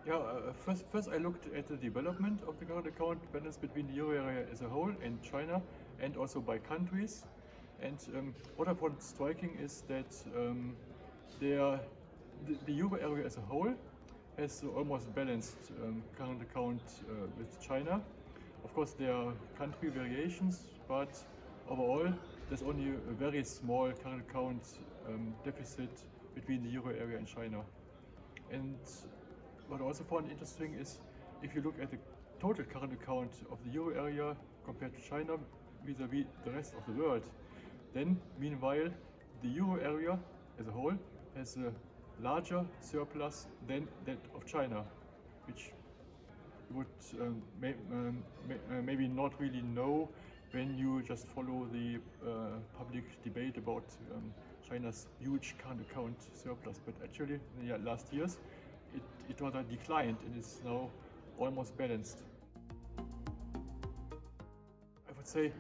Yeah, first I looked at the development of the current account balance between the euro area as a whole and China, and also by countries. And what I found striking is that the euro area as a whole has almost balanced current account with China. Of course, there are country variations, but overall, there's only a very small current account deficit between the euro area and China. And what I also found interesting is if you look at the total current account of the euro area compared to China vis-à-vis the rest of the world, then meanwhile the euro area as a whole has a larger surplus than that of China, which you would maybe not really know when you just follow the public debate about China's huge current account surplus. But actually, in the last years, it rather declined and is now almost balanced. I would say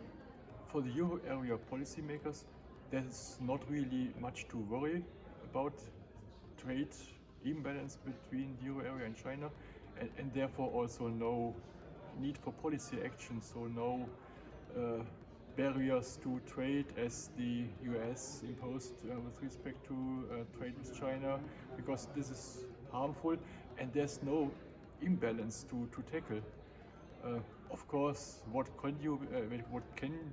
for the euro area policymakers, there's not really much to worry about trade imbalance between the euro area and China, and therefore also no need for policy action, so no barriers to trade as the US imposed with respect to trade with China, because this is harmful and there's no imbalance to tackle. Of course, what can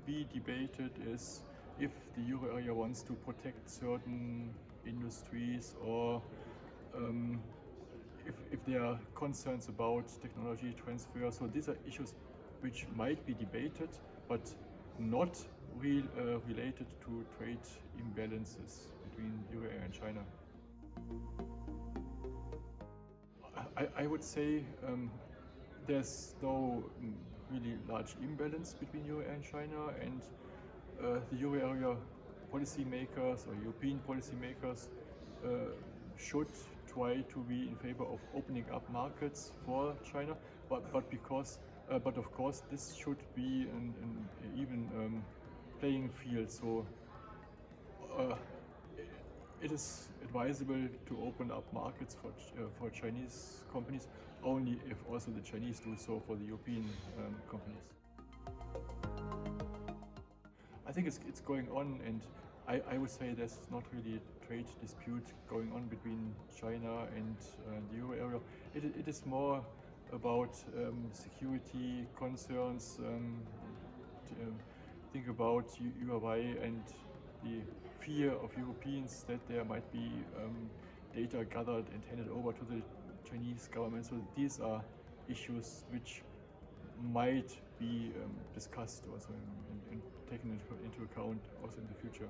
be debated is if the euro area wants to protect certain industries, or if there are concerns about technology transfer. So these are issues which might be debated, but not related to trade imbalances between euro area and China. I would say there's no really large imbalance between euro area and China, and the euro area policymakers or European policymakers should try to be in favor of opening up markets for China, but of course this should be an even playing field. So it is advisable to open up markets for Chinese companies only if also the Chinese do so for the European companies. I think it's going on, and I would say there's not really a trade dispute going on between China and the euro area. It is more about security concerns. Think about Huawei and the fear of Europeans that there might be data gathered and handed over to the Chinese government. So these are issues which might be discussed also and taken into account also in the future.